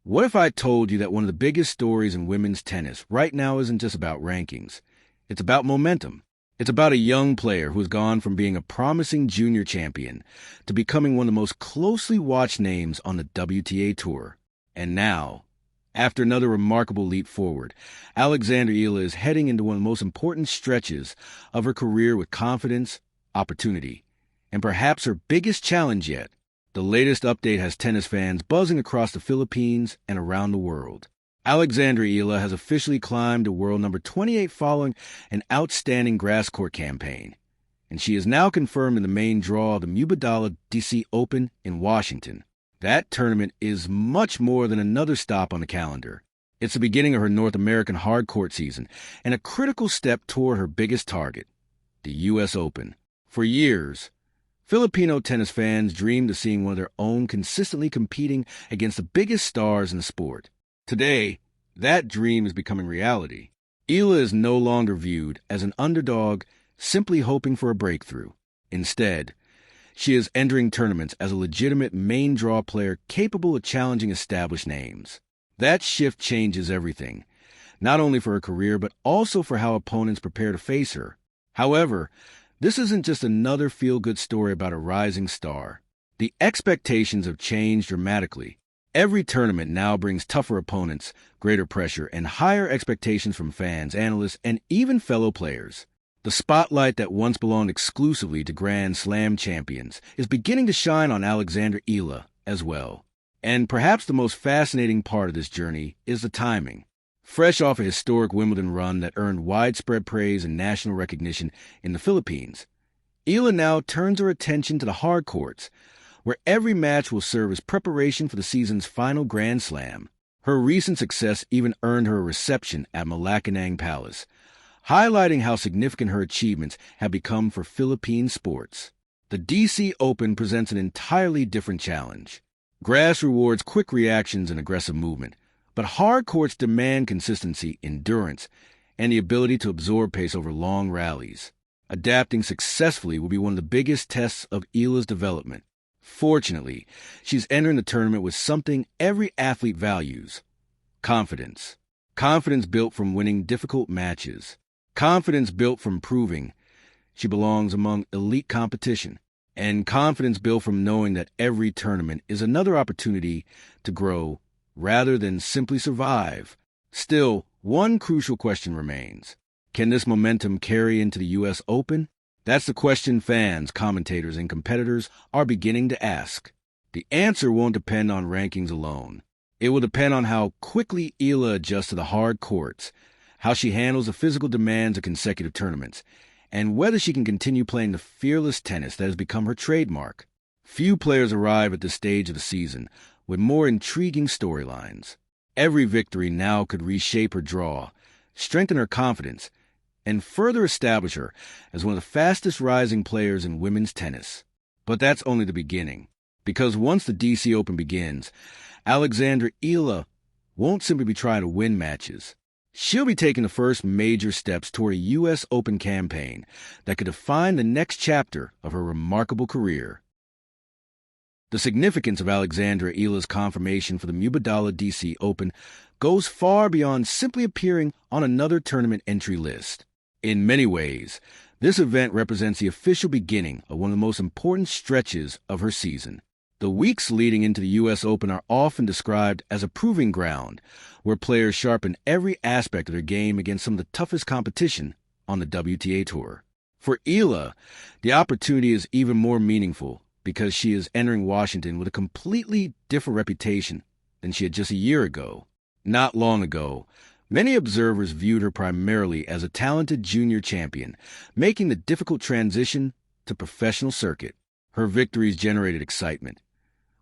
What if I told you that one of the biggest stories in women's tennis right now isn't just about rankings? It's about momentum. It's about a young player who has gone from being a promising junior champion to becoming one of the most closely watched names on the WTA Tour. And now, after another remarkable leap forward, Alexandra Eala is heading into one of the most important stretches of her career with confidence, opportunity, and perhaps her biggest challenge yet. The latest update has tennis fans buzzing across the Philippines and around the world. Alexandra Eala has officially climbed to world number 28 following an outstanding grass court campaign, and she is now confirmed in the main draw of the Mubadala DC Open in Washington. That tournament is much more than another stop on the calendar. It's the beginning of her North American hard court season and a critical step toward her biggest target, the U.S. Open. For years, Filipino tennis fans dreamed of seeing one of their own consistently competing against the biggest stars in the sport. Today, that dream is becoming reality. Eala is no longer viewed as an underdog simply hoping for a breakthrough. Instead, she is entering tournaments as a legitimate main draw player capable of challenging established names. That shift changes everything, not only for her career but also for how opponents prepare to face her. However, this isn't just another feel-good story about a rising star. The expectations have changed dramatically. Every tournament now brings tougher opponents, greater pressure, and higher expectations from fans, analysts, and even fellow players. The spotlight that once belonged exclusively to Grand Slam champions is beginning to shine on Alexandra Eala as well. And perhaps the most fascinating part of this journey is the timing. Fresh off a historic Wimbledon run that earned widespread praise and national recognition in the Philippines, Eala now turns her attention to the hard courts, where every match will serve as preparation for the season's final Grand Slam. Her recent success even earned her a reception at Malacanang Palace, highlighting how significant her achievements have become for Philippine sports. The DC Open presents an entirely different challenge. Grass rewards quick reactions and aggressive movement, but hard courts demand consistency, endurance, and the ability to absorb pace over long rallies. Adapting successfully will be one of the biggest tests of Eala's development. Fortunately, she's entering the tournament with something every athlete values: confidence. Confidence built from winning difficult matches. Confidence built from proving she belongs among elite competition. And confidence built from knowing that every tournament is another opportunity to grow rather than simply survive. Still, one crucial question remains. Can this momentum carry into the U.S. Open? That's the question fans, commentators, and competitors are beginning to ask. The answer won't depend on rankings alone. It will depend on how quickly Eala adjusts to the hard courts, how she handles the physical demands of consecutive tournaments, and whether she can continue playing the fearless tennis that has become her trademark. Few players arrive at this stage of the season with more intriguing storylines. Every victory now could reshape her draw, strengthen her confidence, and further establish her as one of the fastest rising players in women's tennis. But that's only the beginning, because once the DC Open begins, Alexandra Eala won't simply be trying to win matches. She'll be taking the first major steps toward a U.S. Open campaign that could define the next chapter of her remarkable career. The significance of Alexandra Eala's confirmation for the Mubadala DC Open goes far beyond simply appearing on another tournament entry list. In many ways, this event represents the official beginning of one of the most important stretches of her season. The weeks leading into the U.S. Open are often described as a proving ground, where players sharpen every aspect of their game against some of the toughest competition on the WTA Tour. For Eala, the opportunity is even more meaningful because she is entering Washington with a completely different reputation than she had just a year ago. Not long ago, many observers viewed her primarily as a talented junior champion, making the difficult transition to professional circuit. Her victories generated excitement,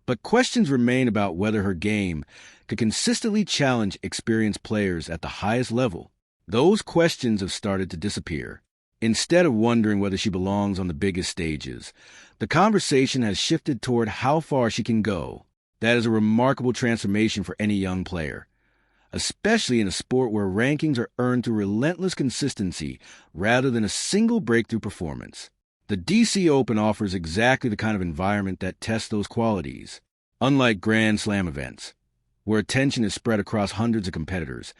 but questions remain about whether her game could consistently challenge experienced players at the highest level. Those questions have started to disappear. Instead of wondering whether she belongs on the biggest stages, the conversation has shifted toward how far she can go. That is a remarkable transformation for any young player, especially in a sport where rankings are earned through relentless consistency rather than a single breakthrough performance. The DC Open offers exactly the kind of environment that tests those qualities. Unlike Grand Slam events, where attention is spread across hundreds of competitors,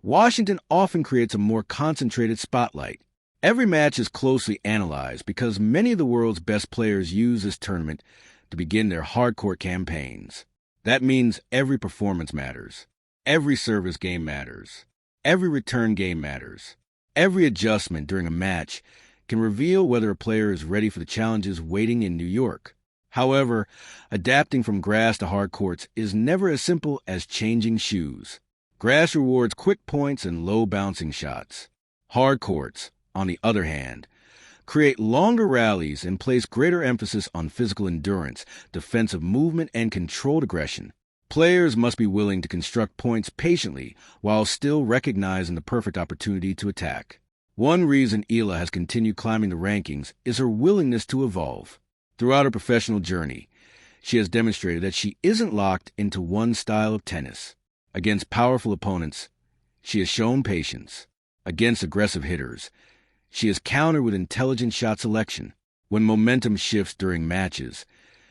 Washington often creates a more concentrated spotlight. Every match is closely analyzed because many of the world's best players use this tournament to begin their hardcourt campaigns. That means every performance matters. Every service game matters. Every return game matters. Every adjustment during a match can reveal whether a player is ready for the challenges waiting in New York. However, adapting from grass to hard courts is never as simple as changing shoes. Grass rewards quick points and low bouncing shots. Hard courts, on the other hand, create longer rallies and place greater emphasis on physical endurance, defensive movement, and controlled aggression. Players must be willing to construct points patiently while still recognizing the perfect opportunity to attack. One reason Eala has continued climbing the rankings is her willingness to evolve. Throughout her professional journey, she has demonstrated that she isn't locked into one style of tennis. Against powerful opponents, she has shown patience. Against aggressive hitters, she has countered with intelligent shot selection. When momentum shifts during matches,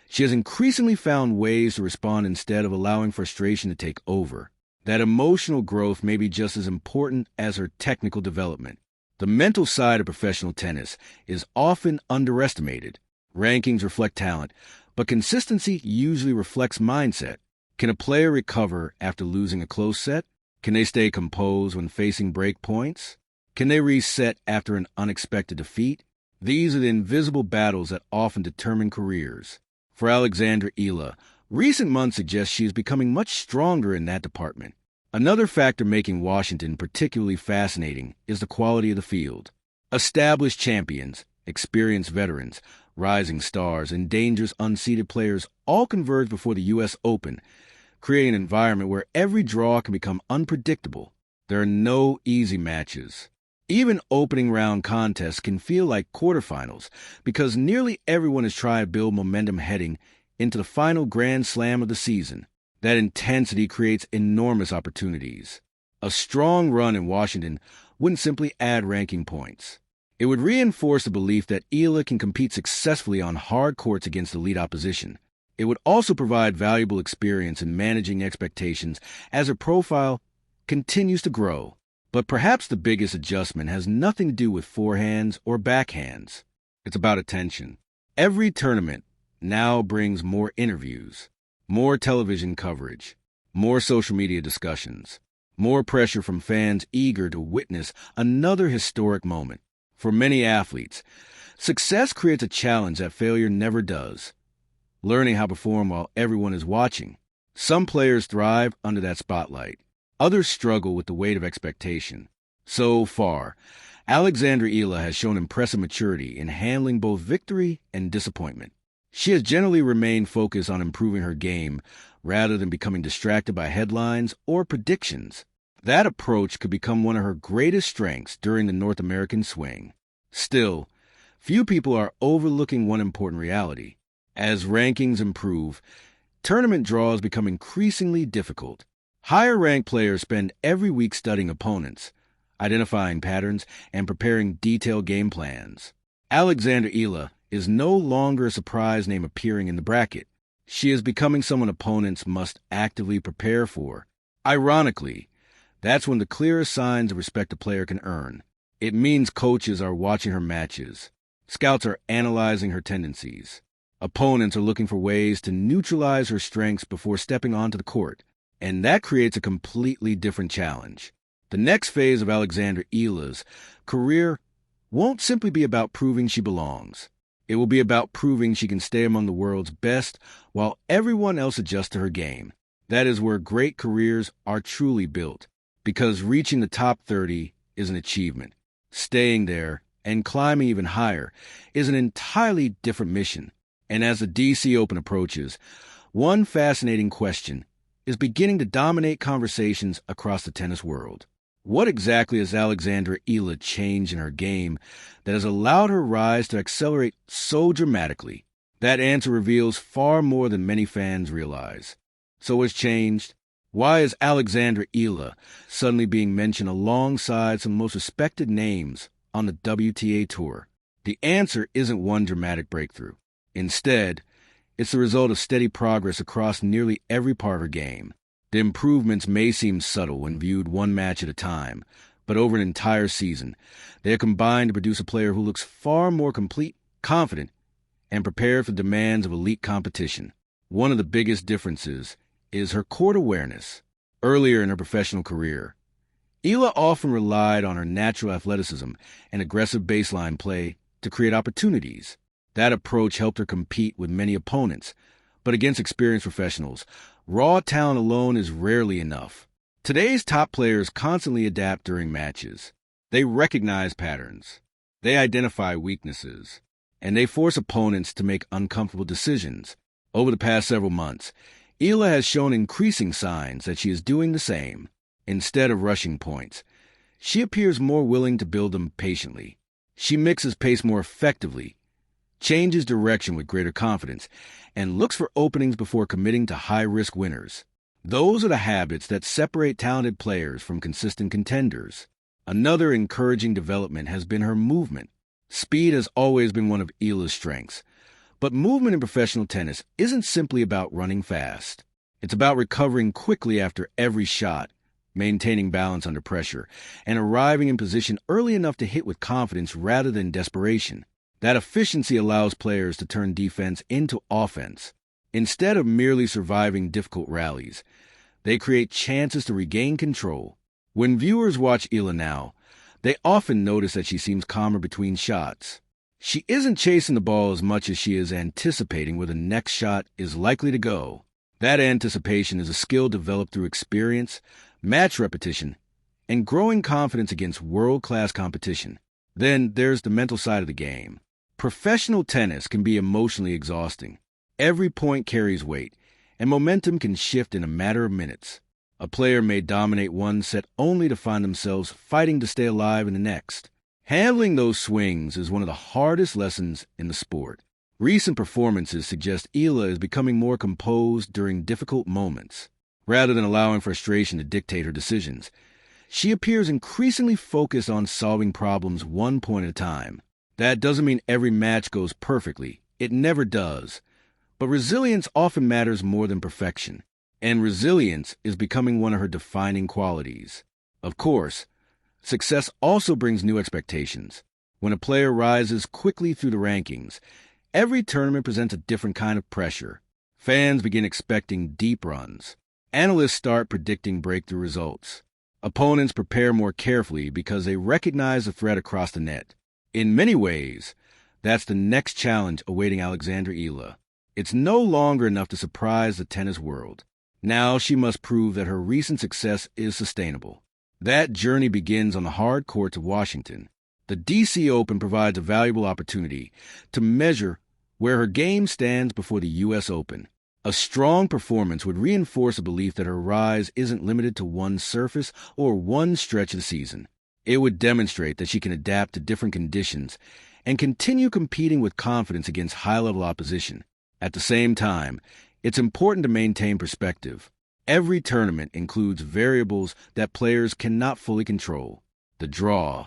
she has increasingly found ways to respond instead of allowing frustration to take over. That emotional growth may be just as important as her technical development. The mental side of professional tennis is often underestimated. Rankings reflect talent, but consistency usually reflects mindset. Can a player recover after losing a close set? Can they stay composed when facing break points? Can they reset after an unexpected defeat? These are the invisible battles that often determine careers. For Alexandra Eala, recent months suggest she is becoming much stronger in that department. Another factor making Washington particularly fascinating is the quality of the field. Established champions, experienced veterans, rising stars, and dangerous unseeded players all converge before the U.S. Open, creating an environment where every draw can become unpredictable. There are no easy matches. Even opening round contests can feel like quarterfinals because nearly everyone is trying to build momentum heading into the final Grand Slam of the season. That intensity creates enormous opportunities. A strong run in Washington wouldn't simply add ranking points. It would reinforce the belief that Eala can compete successfully on hard courts against elite opposition. It would also provide valuable experience in managing expectations as her profile continues to grow. But perhaps the biggest adjustment has nothing to do with forehands or backhands. It's about attention. Every tournament now brings more interviews, more television coverage, more social media discussions, more pressure from fans eager to witness another historic moment. For many athletes, success creates a challenge that failure never does. Learning how to perform while everyone is watching. Some players thrive under that spotlight. Others struggle with the weight of expectation. So far, Alexandra Eala has shown impressive maturity in handling both victory and disappointment. She has generally remained focused on improving her game rather than becoming distracted by headlines or predictions. That approach could become one of her greatest strengths during the North American swing. Still, few people are overlooking one important reality. As rankings improve, tournament draws become increasingly difficult. Higher-ranked players spend every week studying opponents, identifying patterns, and preparing detailed game plans. Alexandra Eala is no longer a surprise name appearing in the bracket. She is becoming someone opponents must actively prepare for. Ironically, that's when the clearest signs of respect a player can earn. It means coaches are watching her matches. Scouts are analyzing her tendencies. Opponents are looking for ways to neutralize her strengths before stepping onto the court. And that creates a completely different challenge. The next phase of Alexandra Eala's career won't simply be about proving she belongs. It will be about proving she can stay among the world's best while everyone else adjusts to her game. That is where great careers are truly built, because reaching the top 30 is an achievement. Staying there and climbing even higher is an entirely different mission. And as the DC Open approaches, one fascinating question is beginning to dominate conversations across the tennis world. What exactly has Alexandra Eala changed in her game that has allowed her rise to accelerate so dramatically? That answer reveals far more than many fans realize. So what's changed? Why is Alexandra Eala suddenly being mentioned alongside some of the most respected names on the WTA Tour? The answer isn't one dramatic breakthrough. Instead, it's the result of steady progress across nearly every part of her game. The improvements may seem subtle when viewed one match at a time, but over an entire season, they are combined to produce a player who looks far more complete, confident, and prepared for the demands of elite competition. One of the biggest differences is her court awareness. Earlier in her professional career, Eala often relied on her natural athleticism and aggressive baseline play to create opportunities. That approach helped her compete with many opponents, but against experienced professionals, raw talent alone is rarely enough. Today's top players constantly adapt during matches. They recognize patterns, they identify weaknesses, and they force opponents to make uncomfortable decisions. Over the past several months, Eala has shown increasing signs that she is doing the same. Instead of rushing points, she appears more willing to build them patiently. She mixes pace more effectively, changes direction with greater confidence, and looks for openings before committing to high-risk winners. Those are the habits that separate talented players from consistent contenders. Another encouraging development has been her movement. Speed has always been one of Eala's strengths, but movement in professional tennis isn't simply about running fast. It's about recovering quickly after every shot, maintaining balance under pressure, and arriving in position early enough to hit with confidence rather than desperation. That efficiency allows players to turn defense into offense. Instead of merely surviving difficult rallies, they create chances to regain control. When viewers watch Eala now, they often notice that she seems calmer between shots. She isn't chasing the ball as much as she is anticipating where the next shot is likely to go. That anticipation is a skill developed through experience, match repetition, and growing confidence against world-class competition. Then there's the mental side of the game. Professional tennis can be emotionally exhausting. Every point carries weight, and momentum can shift in a matter of minutes. A player may dominate one set only to find themselves fighting to stay alive in the next. Handling those swings is one of the hardest lessons in the sport. Recent performances suggest Eala is becoming more composed during difficult moments. Rather than allowing frustration to dictate her decisions, she appears increasingly focused on solving problems one point at a time. That doesn't mean every match goes perfectly. It never does. But resilience often matters more than perfection. And resilience is becoming one of her defining qualities. Of course, success also brings new expectations. When a player rises quickly through the rankings, every tournament presents a different kind of pressure. Fans begin expecting deep runs. Analysts start predicting breakthrough results. Opponents prepare more carefully because they recognize the threat across the net. In many ways, that's the next challenge awaiting Alexandra Eala. It's no longer enough to surprise the tennis world. Now she must prove that her recent success is sustainable. That journey begins on the hard courts of Washington. The DC Open provides a valuable opportunity to measure where her game stands before the U.S. Open. A strong performance would reinforce a belief that her rise isn't limited to one surface or one stretch of the season. It would demonstrate that she can adapt to different conditions and continue competing with confidence against high-level opposition. At the same time, it's important to maintain perspective. Every tournament includes variables that players cannot fully control. The draw,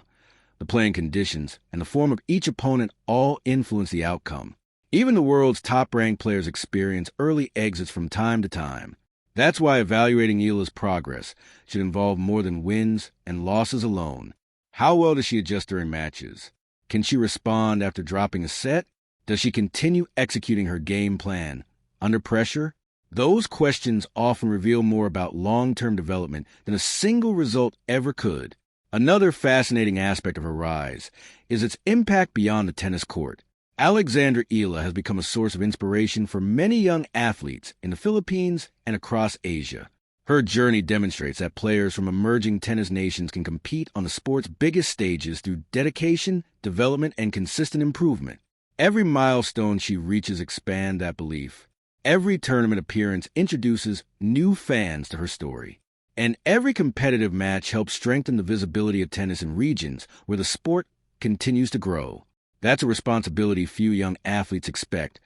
the playing conditions, and the form of each opponent all influence the outcome. Even the world's top-ranked players experience early exits from time to time. That's why evaluating Eala's progress should involve more than wins and losses alone. How well does she adjust during matches? Can she respond after dropping a set? Does she continue executing her game plan under pressure? Those questions often reveal more about long-term development than a single result ever could. Another fascinating aspect of her rise is its impact beyond the tennis court. Alexandra Eala has become a source of inspiration for many young athletes in the Philippines and across Asia. Her journey demonstrates that players from emerging tennis nations can compete on the sport's biggest stages through dedication, development, and consistent improvement. Every milestone she reaches expands that belief. Every tournament appearance introduces new fans to her story. And every competitive match helps strengthen the visibility of tennis in regions where the sport continues to grow. That's a responsibility few young athletes expect,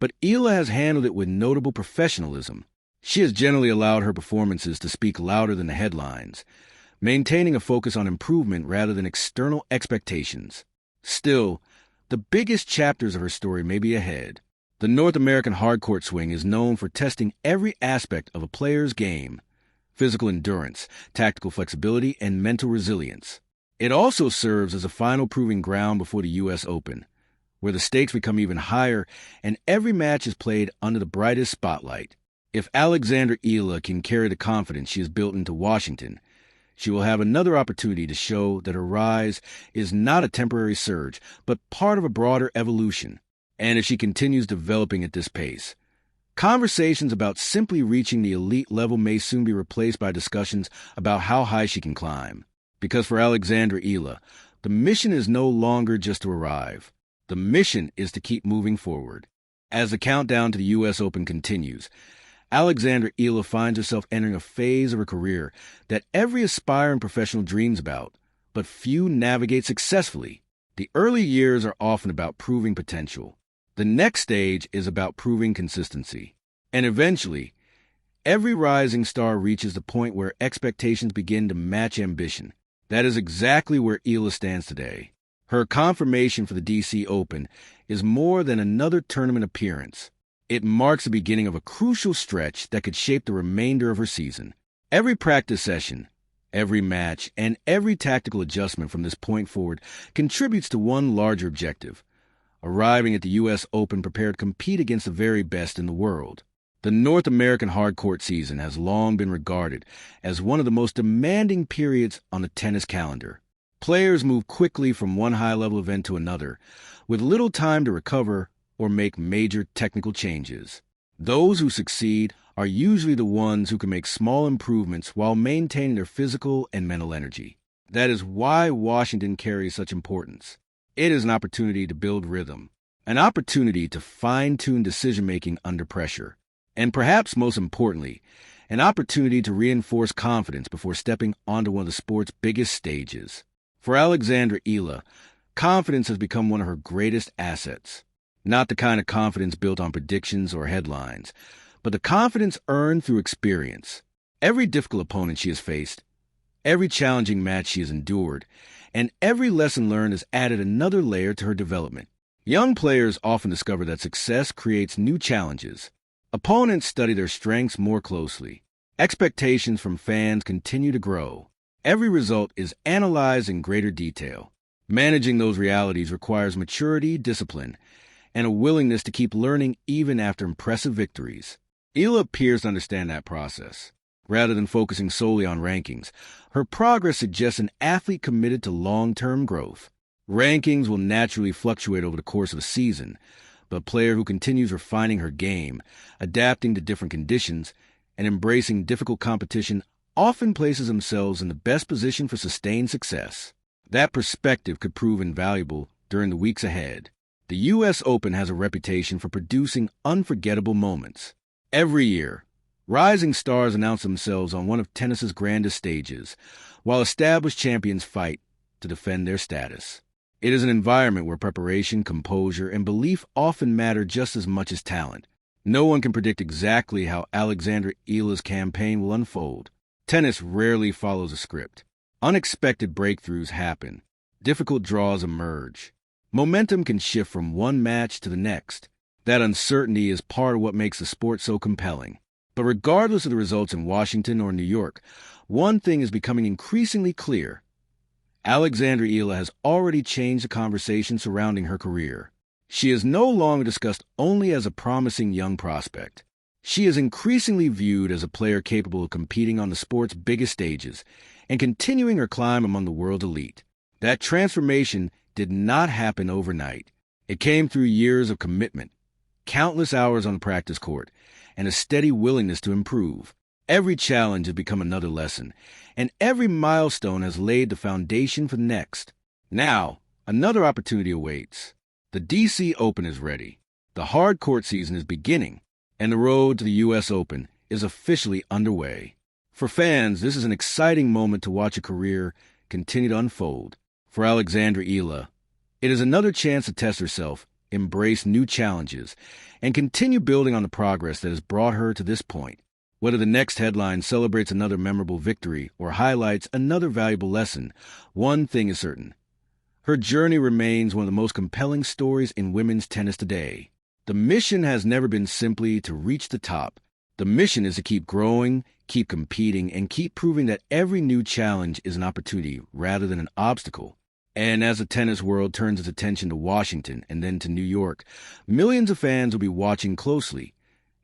but Eala has handled it with notable professionalism. She has generally allowed her performances to speak louder than the headlines, maintaining a focus on improvement rather than external expectations. Still, the biggest chapters of her story may be ahead. The North American hardcourt swing is known for testing every aspect of a player's game. physical endurance, tactical flexibility, and mental resilience. It also serves as a final proving ground before the U.S. Open, where the stakes become even higher and every match is played under the brightest spotlight. If Alexandra Eala can carry the confidence she has built into Washington, she will have another opportunity to show that her rise is not a temporary surge, but part of a broader evolution. And if she continues developing at this pace, conversations about simply reaching the elite level may soon be replaced by discussions about how high she can climb. Because for Alexandra Eala, the mission is no longer just to arrive. The mission is to keep moving forward. As the countdown to the U.S. Open continues, Alexandra Eala finds herself entering a phase of her career that every aspiring professional dreams about, but few navigate successfully. The early years are often about proving potential. The next stage is about proving consistency. And eventually, every rising star reaches the point where expectations begin to match ambition. That is exactly where Eala stands today. Her confirmation for the DC Open is more than another tournament appearance. It marks the beginning of a crucial stretch that could shape the remainder of her season. Every practice session, every match, and every tactical adjustment from this point forward contributes to one larger objective: arriving at the U.S. Open prepared to compete against the very best in the world. The North American hardcourt season has long been regarded as one of the most demanding periods on the tennis calendar. Players move quickly from one high-level event to another, with little time to recover or make major technical changes. Those who succeed are usually the ones who can make small improvements while maintaining their physical and mental energy. That is why Washington carries such importance. It is an opportunity to build rhythm, an opportunity to fine-tune decision-making under pressure, and perhaps most importantly, an opportunity to reinforce confidence before stepping onto one of the sport's biggest stages. For Alexandra Eala, confidence has become one of her greatest assets. Not the kind of confidence built on predictions or headlines, but the confidence earned through experience. Every difficult opponent she has faced, every challenging match she has endured, and every lesson learned has added another layer to her development. Young players often discover that success creates new challenges. Opponents study their strengths more closely. Expectations from fans continue to grow. Every result is analyzed in greater detail. Managing those realities requires maturity, discipline, and a willingness to keep learning even after impressive victories. Eala appears to understand that process. Rather than focusing solely on rankings, her progress suggests an athlete committed to long-term growth. Rankings will naturally fluctuate over the course of a season, but a player who continues refining her game, adapting to different conditions, and embracing difficult competition often places themselves in the best position for sustained success. That perspective could prove invaluable during the weeks ahead. The U.S. Open has a reputation for producing unforgettable moments. Every year, rising stars announce themselves on one of tennis's grandest stages, while established champions fight to defend their status. It is an environment where preparation, composure, and belief often matter just as much as talent. No one can predict exactly how Alexandra Eala's campaign will unfold. Tennis rarely follows a script. Unexpected breakthroughs happen. Difficult draws emerge. Momentum can shift from one match to the next. That uncertainty is part of what makes the sport so compelling. But regardless of the results in Washington or New York, one thing is becoming increasingly clear. Alexandra Eala has already changed the conversation surrounding her career. She is no longer discussed only as a promising young prospect. She is increasingly viewed as a player capable of competing on the sport's biggest stages and continuing her climb among the world elite. That transformation did not happen overnight. It came through years of commitment, countless hours on the practice court, and a steady willingness to improve. Every challenge has become another lesson, and every milestone has laid the foundation for the next. Now, another opportunity awaits. The DC Open is ready. The hard court season is beginning, and the road to the U.S. Open is officially underway. For fans, this is an exciting moment to watch a career continue to unfold. For Alexandra Eala, it is another chance to test herself, embrace new challenges, and continue building on the progress that has brought her to this point. Whether the next headline celebrates another memorable victory or highlights another valuable lesson, one thing is certain. Her journey remains one of the most compelling stories in women's tennis today. The mission has never been simply to reach the top, The mission is to keep growing, keep competing, and keep proving that every new challenge is an opportunity rather than an obstacle. And as the tennis world turns its attention to Washington and then to New York, millions of fans will be watching closely,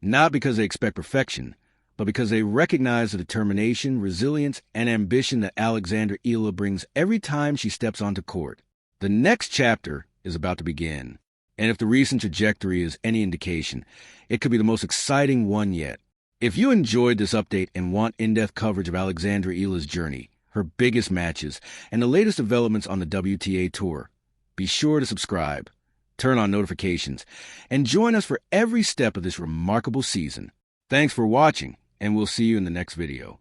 not because they expect perfection, but because they recognize the determination, resilience, and ambition that Alexandra Eala brings every time she steps onto court. The next chapter is about to begin, and if the recent trajectory is any indication, it could be the most exciting one yet. If you enjoyed this update and want in-depth coverage of Alexandra Eala's journey, her biggest matches, and the latest developments on the WTA Tour, be sure to subscribe, turn on notifications, and join us for every step of this remarkable season. Thanks for watching, and we'll see you in the next video.